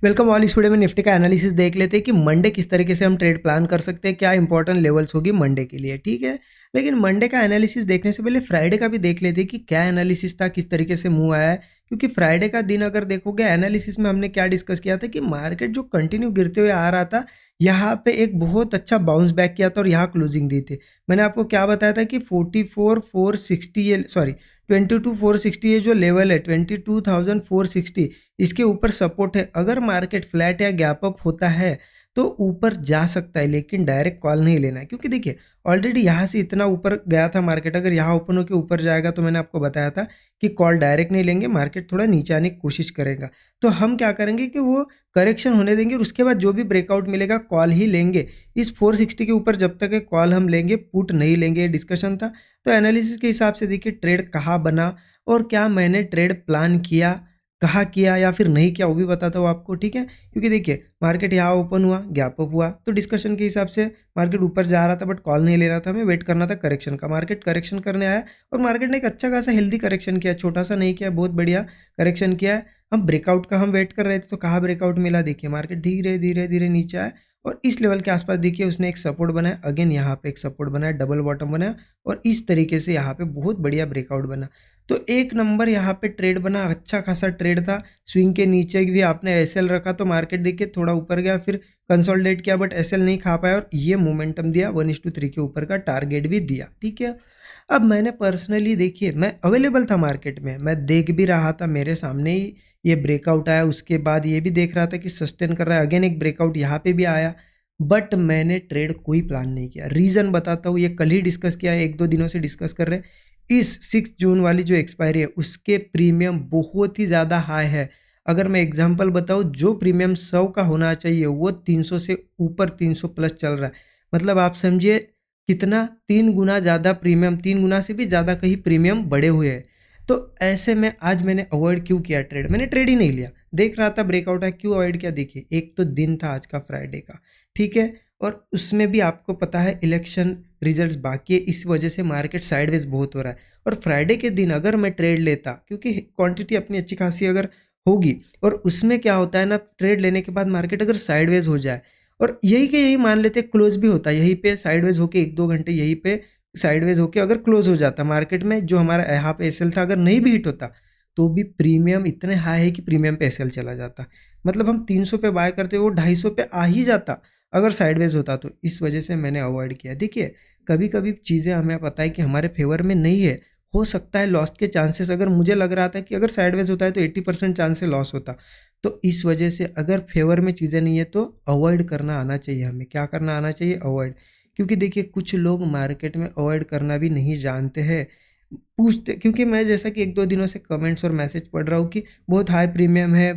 Welcome all. इस video में Nifty का एनालिसिस देख लेते हैं कि मंडे किस तरीके से हम ट्रेड प्लान कर सकते हैं, क्या इंपॉर्टेंट लेवल्स होगी मंडे के लिए। ठीक है, लेकिन मंडे का एनालिसिस देखने से पहले फ्राइडे का भी देख लेते हैं कि क्या एनालिसिस था, किस तरीके से मूव आया है। क्योंकि फ्राइडे का दिन अगर देखोगे एनालिसिस में हमने क्या डिस्कस किया था कि मार्केट जो कंटिन्यू गिरते हुए आ रहा था, यहाँ पे एक बहुत अच्छा बाउंस बैक किया था और यहाँ क्लोजिंग दी थी। मैंने आपको क्या बताया था कि 44,460 ये सॉरी 22,460 ये जो लेवल है 22,460, इसके ऊपर सपोर्ट है। अगर मार्केट फ्लैट या गैप अप होता है तो ऊपर जा सकता है, लेकिन डायरेक्ट कॉल नहीं लेना है। क्योंकि देखिए ऑलरेडी यहाँ से इतना ऊपर गया था मार्केट, अगर यहाँ ओपन होकर ऊपर जाएगा तो मैंने आपको बताया था कि कॉल डायरेक्ट नहीं लेंगे, मार्केट थोड़ा नीचे आने की कोशिश करेगा। तो हम क्या करेंगे कि वो करेक्शन होने देंगे और उसके बाद जो भी ब्रेकआउट मिलेगा कॉल ही लेंगे। इस 460 के ऊपर जब तक है कॉल हम लेंगे, पुट नहीं लेंगे, डिस्कशन था। तो एनालिसिस के हिसाब से देखिए ट्रेड कहाँ बना और क्या मैंने ट्रेड प्लान किया, कहाँ किया या फिर नहीं किया, वो भी बताता हूँ आपको। ठीक है, क्योंकि देखिए मार्केट यहाँ ओपन हुआ, गैप अप हुआ, तो डिस्कशन के हिसाब से मार्केट ऊपर जा रहा था बट कॉल नहीं ले रहा था, हमें वेट करना था करेक्शन का। मार्केट करेक्शन करने आया और मार्केट ने एक अच्छा खासा हेल्दी करेक्शन किया, छोटा सा नहीं किया, बहुत बढ़िया करेक्शन किया है। हम ब्रेकआउट का हम वेट कर रहे थे, तो कहाँ ब्रेकआउट मिला, देखिए मार्केट धीरे धीरे धीरे नीचे आया और इस लेवल के आसपास देखिए उसने एक सपोर्ट बनाया, अगेन यहाँ पे एक सपोर्ट बनाया, डबल बॉटम बनाया और इस तरीके से यहाँ पे बहुत बढ़िया ब्रेकआउट बना। तो एक नंबर यहाँ पे ट्रेड बना, अच्छा खासा ट्रेड था। स्विंग के नीचे भी आपने एसएल रखा तो मार्केट देखिए थोड़ा ऊपर गया, फिर कंसोलिडेट किया बट एसएल नहीं खा पाया और ये मोमेंटम दिया, 1:3 के ऊपर का टारगेट भी दिया। ठीक है, अब मैंने पर्सनली देखिए मैं अवेलेबल था मार्केट में, मैं देख भी रहा था, मेरे सामने ही ये ब्रेकआउट आया, उसके बाद ये भी देख रहा था कि सस्टेन कर रहा है, अगेन एक ब्रेकआउट यहाँ पे भी आया, बट मैंने ट्रेड कोई प्लान नहीं किया। रीज़न बताता हूँ, ये कल ही डिस्कस किया है, 1-2 दिनों से डिस्कस कर रहे हैं। इस 6 जून वाली जो एक्सपायरी है उसके प्रीमियम बहुत ही ज़्यादा हाई है। अगर मैं एग्जांपल बताऊँ, जो प्रीमियम 100 का होना चाहिए वो 300 से ऊपर, 300 प्लस चल रहा है। मतलब आप समझिए कितना, 3 गुना ज़्यादा प्रीमियम, 3 गुना से भी ज़्यादा कहीं प्रीमियम बढ़े हुए हैं। तो ऐसे में आज मैंने अवॉइड क्यों किया ट्रेड, मैंने ट्रेड ही नहीं लिया। देख रहा था ब्रेकआउट है, क्यों अवॉइड किया, देखिए एक तो दिन था आज का फ्राइडे का, ठीक है, और उसमें भी आपको पता है इलेक्शन रिजल्ट्स बाकी है, इस वजह से मार्केट साइडवेज बहुत हो रहा है। और फ्राइडे के दिन अगर मैं ट्रेड लेता, क्योंकि क्वांटिटी अपनी अच्छी खासी अगर होगी, और उसमें क्या होता है ना, ट्रेड लेने के बाद मार्केट अगर साइडवेज हो जाए और यही के यही मान लेते क्लोज भी होता है, यहीं पे साइडवेज होके 1-2 घंटे यहीं पे साइडवेज होके अगर क्लोज हो जाता मार्केट में, जो हमारा यहाँ पे एसएल था अगर नहीं भी हिट होता, तो भी प्रीमियम इतने हाई है कि प्रीमियम पे एसएल चला जाता। मतलब हम 300 पे बाय करते वो 250 पे आ ही जाता अगर साइडवेज होता तो। इस वजह से मैंने अवॉइड किया। देखिए कभी कभी चीज़ें हमें पता है कि हमारे फेवर में नहीं है, हो सकता है लॉस के चांसेस, अगर मुझे लग रहा था कि अगर साइडवेज होता है तो 80% चांस है लॉस होता। तो इस वजह से अगर फेवर में चीज़ें नहीं है तो अवॉइड करना आना चाहिए हमें। क्या करना आना चाहिए, अवॉइड। क्योंकि देखिए कुछ लोग मार्केट में अवॉइड करना भी नहीं जानते हैं, पूछते, क्योंकि मैं जैसा कि 1-2 दिनों से कमेंट्स और मैसेज पढ़ रहा हूँ कि बहुत हाई प्रीमियम है,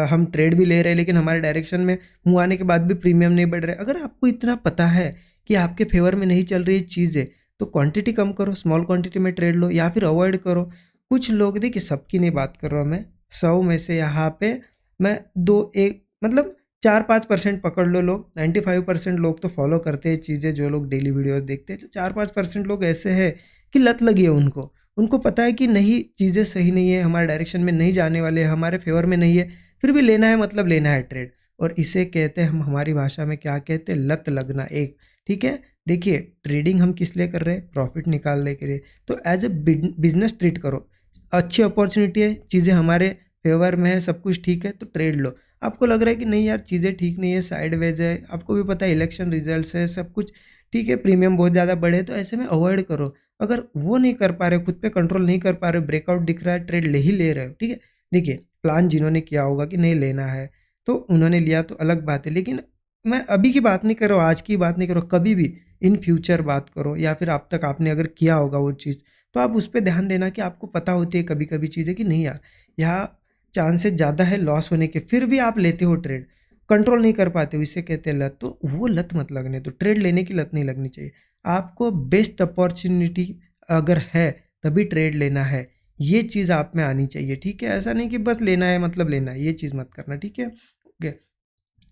हम ट्रेड भी ले रहे हैं लेकिन हमारे डायरेक्शन में मुँह आने के बाद भी प्रीमियम नहीं बढ़ रहे। अगर आपको इतना पता है कि आपके फेवर में नहीं चल रही चीज़ें, तो क्वांटिटी कम करो, स्मॉल क्वांटिटी में ट्रेड लो या फिर अवॉइड करो। कुछ लोग, देखिए सबकी नहीं बात कर रहा हूँ मैं, 100 में से यहाँ पे मैं 2-1 मतलब 4-5% पकड़ लो लोग, 95% लोग तो फॉलो करते हैं चीज़ें, जो लोग डेली वीडियोस देखते हैं। 4-5% लोग ऐसे हैं कि लत लगी है उनको, उनको पता है कि नहीं चीज़ें सही नहीं है, हमारे डायरेक्शन में नहीं जाने वाले, हमारे फेवर में नहीं है, फिर भी लेना है, मतलब लेना है ट्रेड। और इसे कहते हैं, हम हमारी भाषा में क्या कहते हैं, लत लगना एक। ठीक है, देखिए ट्रेडिंग हम किस लिए कर रहे हैं, प्रॉफिट निकालने के लिए। तो एज ए बिजनेस ट्रीट करो, अच्छी अपॉर्चुनिटी है, चीज़ें हमारे फेवर में है, सब कुछ ठीक है तो ट्रेड लो। आपको लग रहा है कि नहीं यार चीज़ें ठीक नहीं है, साइडवेज है, आपको भी पता है इलेक्शन रिजल्ट्स है, सब कुछ ठीक है, प्रीमियम बहुत ज़्यादा बढ़े, तो ऐसे में अवॉइड करो। अगर वो नहीं कर पा रहे हो, खुद पे कंट्रोल नहीं कर पा रहे हो, ब्रेकआउट दिख रहा है, ट्रेड ले ही ले रहे हो, ठीक है। देखिए प्लान जिन्होंने किया होगा कि नहीं लेना है तो उन्होंने लिया तो अलग बात है, लेकिन मैं अभी की बात नहीं कर रहा हूँ, आज की बात नहीं कर रहा हूँ, कभी भी इन फ्यूचर बात करो, या फिर अब तक आपने अगर किया होगा वो चीज़, तो आप उस पर ध्यान देना कि आपको पता होती है कभी कभी चीज़ें कि नहीं यार यहाँ चांसेस ज़्यादा है लॉस होने के, फिर भी आप लेते हो ट्रेड, कंट्रोल नहीं कर पाते हो, इसे कहते हैं लत। तो वो लत मत लगने दो, ट्रेड लेने की लत नहीं लगनी चाहिए। आपको बेस्ट अपॉर्चुनिटी अगर है तभी ट्रेड लेना है, ये चीज़ आप में आनी चाहिए। ठीक है, ऐसा नहीं कि बस लेना है मतलब लेना है, ये चीज़ मत करना। ठीक है, ओके।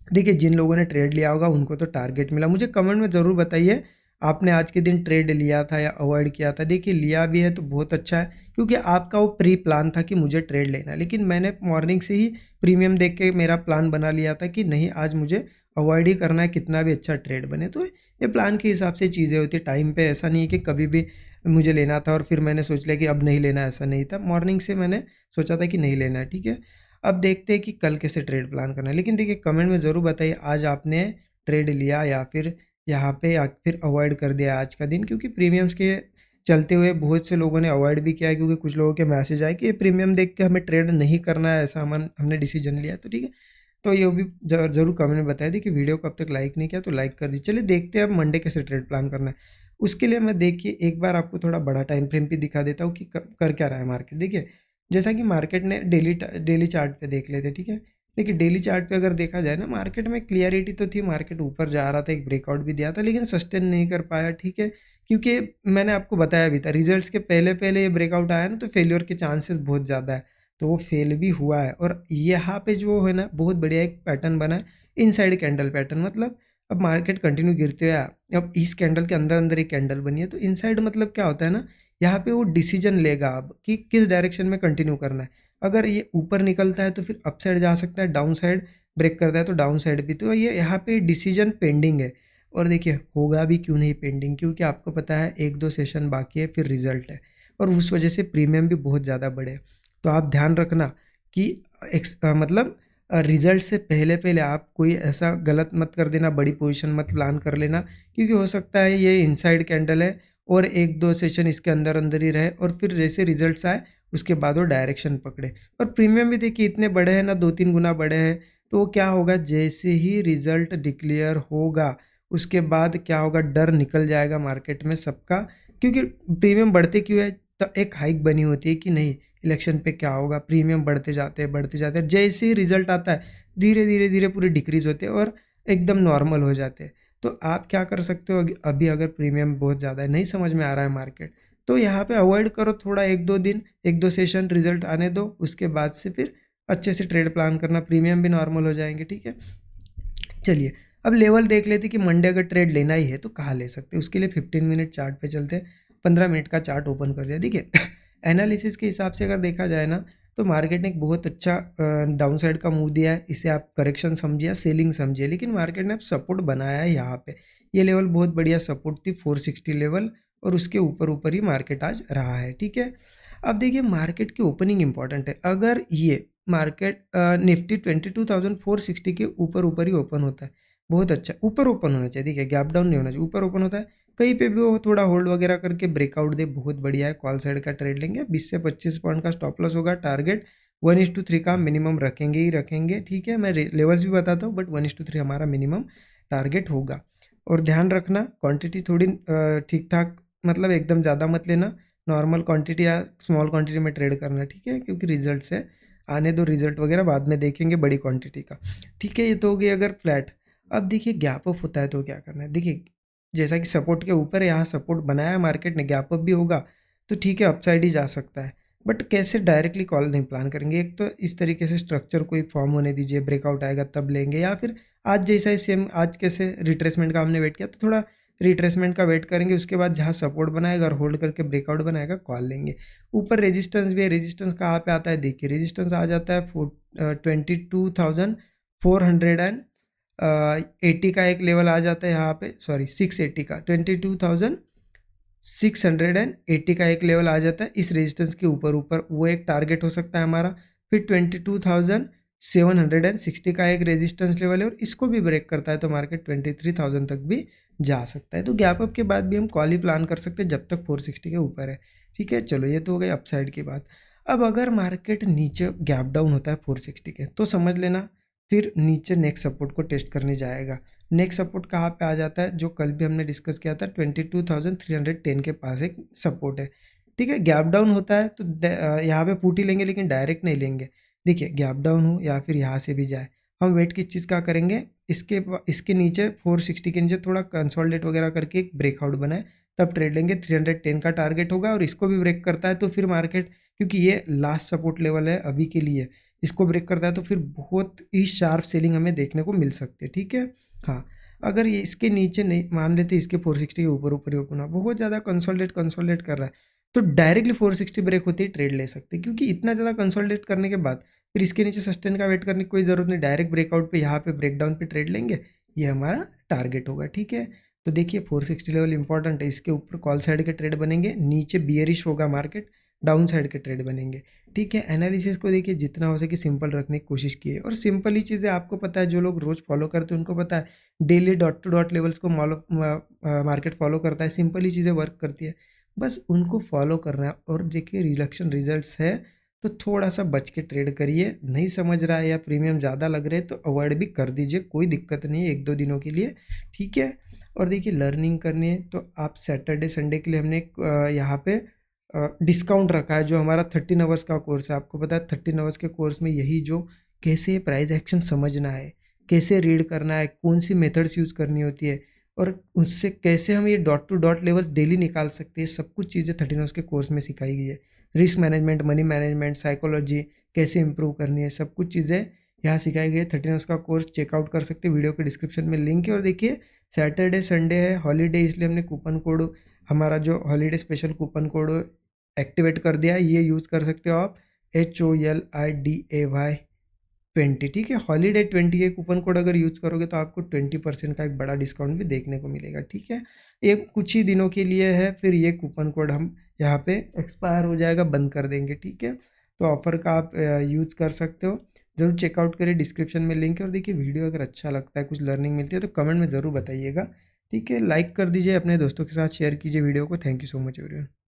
देखिए जिन लोगों ने ट्रेड लिया होगा उनको तो टारगेट मिला, मुझे कमेंट में ज़रूर बताइए आपने आज के दिन ट्रेड लिया था या अवॉइड किया था, देखिए लिया भी है तो बहुत अच्छा है, क्योंकि आपका वो प्री प्लान था कि मुझे ट्रेड लेना है। लेकिन मैंने मॉर्निंग से ही प्रीमियम देख के मेरा प्लान बना लिया था कि नहीं, आज मुझे अवॉइड ही करना है, कितना भी अच्छा ट्रेड बने। तो ये प्लान के हिसाब से चीज़ें होती है, टाइम पे ऐसा नहीं है कि कभी भी मुझे लेना था और फिर मैंने सोच लिया कि अब नहीं लेना, ऐसा नहीं था। मॉर्निंग से मैंने सोचा था कि नहीं लेना है, ठीक है। अब देखते हैं कि कल कैसे ट्रेड प्लान करना है। लेकिन देखिए कमेंट में ज़रूर बताइए आज आपने ट्रेड लिया या फिर यहाँ पे या फिर अवॉइड कर दिया आज का दिन, क्योंकि प्रीमियम्स के चलते हुए बहुत से लोगों ने अवॉइड भी किया है, क्योंकि कुछ लोगों के मैसेज आए कि ये प्रीमियम देख के हमें ट्रेड नहीं करना है, ऐसा हमने डिसीजन लिया। तो ठीक है, तो ये भी ज़रूर कमेंट में बताया देखिए, वीडियो को अब तक लाइक नहीं किया तो लाइक कर दीजिए। चलिए देखते हैं अब मंडे कैसे ट्रेड प्लान करना है। उसके लिए मैं देखिए एक बार आपको थोड़ा बड़ा टाइम फ्रेम भी दिखा देता हूँ कि कर क्या रहा है मार्केट। देखिए जैसा कि मार्केट ने डेली चार्ट पे देख लेते, ठीक है। देखिए डेली चार्ट पे अगर देखा जाए ना, मार्केट में क्लियरिटी तो थी, मार्केट ऊपर जा रहा था, एक ब्रेकआउट भी दिया था, लेकिन सस्टेन नहीं कर पाया, ठीक है। क्योंकि मैंने आपको बताया भी था, रिजल्ट्स के पहले पहले ये ब्रेकआउट आया ना, तो फेल्योर के चांसेस बहुत ज़्यादा है। तो वो फेल भी हुआ है, और यहाँ पे जो है ना बहुत बढ़िया एक पैटर्न बना है, इनसाइड कैंडल पैटर्न। मतलब अब मार्केट कंटिन्यू गिरते हुए आया, अब इस कैंडल के अंदर अंदर एक कैंडल बनी है, तो इनसाइड मतलब क्या होता है ना, यहाँ पे वो डिसीजन लेगा अब कि किस डायरेक्शन में कंटिन्यू करना है। अगर ये ऊपर निकलता है तो फिर अप साइड जा सकता है, डाउन साइड ब्रेक करता है तो डाउन साइड भी। तो ये यहाँ पे डिसीजन पेंडिंग है। और देखिए होगा भी क्यों नहीं पेंडिंग, क्योंकि आपको पता है एक दो सेशन बाकी है, फिर रिजल्ट है, और उस वजह से प्रीमियम भी बहुत ज़्यादा बढ़े। तो आप ध्यान रखना कि मतलब रिजल्ट से पहले पहले आप कोई ऐसा गलत मत कर देना, बड़ी पोजीशन मत प्लान कर लेना, क्योंकि हो सकता है ये इनसाइड कैंडल है और एक दो सेशन इसके अंदर अंदर ही रहे, और फिर जैसे रिजल्ट्स आए उसके बाद वो डायरेक्शन पकड़े। और प्रीमियम भी देखिए इतने बड़े हैं ना, 2-3 गुना बड़े हैं। तो वो क्या होगा, जैसे ही रिजल्ट डिक्लेयर होगा उसके बाद क्या होगा, डर निकल जाएगा मार्केट में सबका। क्योंकि प्रीमियम बढ़ते क्यों है, तो एक हाइक बनी होती है कि नहीं इलेक्शन पे क्या होगा, प्रीमियम बढ़ते जाते हैं। जैसे ही रिजल्ट आता है धीरे धीरे धीरे पूरे डिक्रीज होते हैं और एकदम नॉर्मल हो जाते हैं। तो आप क्या कर सकते हो, अभी अगर प्रीमियम बहुत ज़्यादा है, नहीं समझ में आ रहा है मार्केट, तो यहाँ पे अवॉइड करो थोड़ा, एक दो दिन, एक दो सेशन रिजल्ट आने दो, उसके बाद से फिर अच्छे से ट्रेड प्लान करना, प्रीमियम भी नॉर्मल हो जाएंगे, ठीक है। चलिए अब लेवल देख लेते कि मंडे अगर ट्रेड लेना ही है तो कहाँ ले सकते हैं। उसके लिए 15 मिनट चार्ट पे चलते हैं। 15 मिनट का चार्ट ओपन कर दिया। देखिए एनालिसिस के हिसाब से अगर देखा जाए ना, तो मार्केट ने एक बहुत अच्छा डाउन साइड का मूव दिया है, इसे आप करेक्शन समझिए या सेलिंग समझिए, लेकिन मार्केट ने अब सपोर्ट बनाया है यहाँ पे। ये लेवल बहुत बढ़िया सपोर्ट थी, 460 लेवल, और उसके ऊपर ऊपर ही मार्केट आज रहा है, ठीक है। अब देखिए मार्केट की ओपनिंग इंपॉर्टेंट है। अगर ये मार्केट निफ्टी 22,460 के ऊपर ऊपर ही ओपन होता है, बहुत अच्छा ऊपर ओपन होना चाहिए, देखिए गैप डाउन नहीं होना चाहिए, ऊपर ओपन होता है, कहीं पे भी वो थोड़ा होल्ड वगैरह करके ब्रेकआउट दे, बहुत बढ़िया है, कॉल साइड का ट्रेड लेंगे। 20 से 25 पॉइंट का स्टॉप लॉस होगा, टारगेट 1:3 का मिनिमम रखेंगे ही रखेंगे, ठीक है। मैं लेवल्स भी बताता हूँ, बट 1:3 हमारा मिनिमम टारगेट होगा। और ध्यान रखना क्वांटिटी थोड़ी ठीक ठाक, मतलब एकदम ज़्यादा मत लेना, नॉर्मल क्वांटिटी या स्मॉल क्वांटिटी में ट्रेड करना, ठीक है, क्योंकि रिजल्ट से आने दो, रिजल्ट वगैरह बाद में देखेंगे बड़ी क्वांटिटी का, ठीक है। ये तो हो गई अगर फ्लैट। अब देखिए गैप अप होता है तो क्या करना है, देखिए जैसा कि सपोर्ट के ऊपर है, यहाँ सपोर्ट बनाया है मार्केट ने, गैप अप भी होगा तो ठीक है, अपसाइड ही जा सकता है। बट कैसे डायरेक्टली कॉल नहीं प्लान करेंगे, एक तो इस तरीके से स्ट्रक्चर कोई फॉर्म होने दीजिए, ब्रेकआउट आएगा तब लेंगे, या फिर आज जैसा ही सेम आज कैसे रिट्रेसमेंट का हमने वेट किया, तो थोड़ा रिट्रेसमेंट का वेट करेंगे, उसके बाद जहाँ सपोर्ट बनाएगा और होल्ड करके ब्रेकआउट बनाएगा, कॉल लेंगे। ऊपर रेजिस्टेंस भी है, रेजिस्टेंस कहाँ पे आता है, देखिए रेजिस्टेंस आ जाता है 22,480 का एक लेवल आ जाता है यहाँ पे, सॉरी 680 का, 22,680 का एक लेवल आ जाता है इस रेजिस्टेंस के ऊपर ऊपर, वो एक टारगेट हो सकता है हमारा। फिर 22,760 का एक रेजिस्टेंस लेवल है, और इसको भी ब्रेक करता है तो मार्केट 23,000 तक भी जा सकता है। तो गैप अप के बाद भी हम कॉल ही प्लान कर सकते हैं जब तक 460 के ऊपर है, ठीक है। चलो ये तो हो गई अपसाइड की बात। अब अगर मार्केट नीचे गैप डाउन होता है 460 के, तो समझ लेना फिर नीचे नेक्स्ट सपोर्ट को टेस्ट करने जाएगा। नेक्स्ट सपोर्ट कहाँ पे आ जाता है, जो कल भी हमने डिस्कस किया था, 22,310 के पास एक सपोर्ट है, ठीक है। गैप डाउन होता है तो यहाँ पे पुट ही लेंगे, लेकिन डायरेक्ट नहीं लेंगे। देखिए गैप डाउन हो या फिर यहाँ से भी जाए, हम वेट किस चीज़ का करेंगे, इसके नीचे 460 के नीचे थोड़ा कंसोलिडेट वगैरह करके एक ब्रेकआउट बनाए, तब ट्रेड लेंगे। 310 का टारगेट होगा, और इसको भी ब्रेक करता है तो फिर मार्केट, क्योंकि ये लास्ट सपोर्ट लेवल है अभी के लिए, इसको ब्रेक करता है तो फिर बहुत ही शार्प सेलिंग हमें देखने को मिल सकती है, ठीक है। हाँ, अगर ये इसके नीचे नहीं, मान लेते इसके 460 के ऊपर ऊपर ही ओपन हुआ, बहुत ज़्यादा कंसोलिडेट कर रहा है, तो डायरेक्टली 460 ब्रेक होते ही ट्रेड ले सकते हैं, क्योंकि इतना ज़्यादा कंसोलिडेट करने के बाद फिर इसके नीचे सस्टेन का वेट करने की कोई ज़रूरत नहीं, डायरेक्ट ब्रेकआउट पे यहाँ पे ब्रेकडाउन पे ट्रेड लेंगे, ये हमारा टारगेट होगा। ठीक है, तो देखिए 460 लेवल इंपॉर्टेंट है, इसके ऊपर कॉल साइड के ट्रेड बनेंगे, नीचे बियरिश होगा मार्केट, डाउन साइड के ट्रेड बनेंगे। ठीक है, एनालिसिस को देखिए जितना हो सके सिंपल रखने की कोशिश कीजिए, और सिंपल ही चीज़ें आपको पता है, जो लोग रोज़ फॉलो करते हैं उनको पता है, daily dot to dot levels को मार्केट फॉलो करता है, सिंपल ही चीज़ें वर्क करती है, बस उनको फॉलो करना है। और देखिए रिडक्शन रिजल्ट्स है तो थोड़ा सा बच के ट्रेड करिए, नहीं समझ रहा है या प्रीमियम ज़्यादा लग रहे हैं तो अवॉइड भी कर दीजिए, कोई दिक्कत नहीं है 1-2 दिनों के लिए। ठीक है, और देखिए लर्निंग करनी है तो आप सैटरडे संडे के लिए हमने एक यहाँ पे डिस्काउंट रखा है, जो हमारा 13 आवर्स का कोर्स है। आपको पता है 13 आवर्स के कोर्स में यही जो कैसे प्राइस एक्शन समझना है, कैसे रीड करना है, कौन सी मेथड्स यूज़ करनी होती है, और उससे कैसे हम ये dot to dot level daily निकाल सकते हैं, सब कुछ चीज़ें 13 आवर्स के कोर्स में सिखाई गई है। Risk management, money management, psychology कैसे इंप्रूव करनी है, सब कुछ चीज़ें यहाँ सिखाई गई है। 13 आवर्स का कोर्स चेकआउट कर सकते हैं, वीडियो के डिस्क्रिप्शन में लिंक है। और देखिए सैटरडे संडे है हॉलीडे, इसलिए हमने कूपन कोड, हमारा जो holiday special coupon code activate कर दिया है, ये यूज़ कर सकते हो आप, HOLIDAY 20। ठीक है, हॉलीडे 20 के कूपन कोड अगर यूज़ करोगे तो आपको 20% का एक बड़ा डिस्काउंट भी देखने को मिलेगा। ठीक है, ये कुछ ही दिनों के लिए है, फिर ये कूपन कोड हम यहाँ पे एक्सपायर हो जाएगा, बंद कर देंगे। ठीक है, तो ऑफ़र का आप यूज़ कर सकते हो, ज़रूर चेकआउट करिए, डिस्क्रिप्शन में लिंक है। और देखिए वीडियो अगर अच्छा लगता है, कुछ लर्निंग मिलती है तो कमेंट में ज़रूर बताइएगा। ठीक है, लाइक कर दीजिए, अपने दोस्तों के साथ शेयर कीजिए वीडियो को। Thank you so much everyone.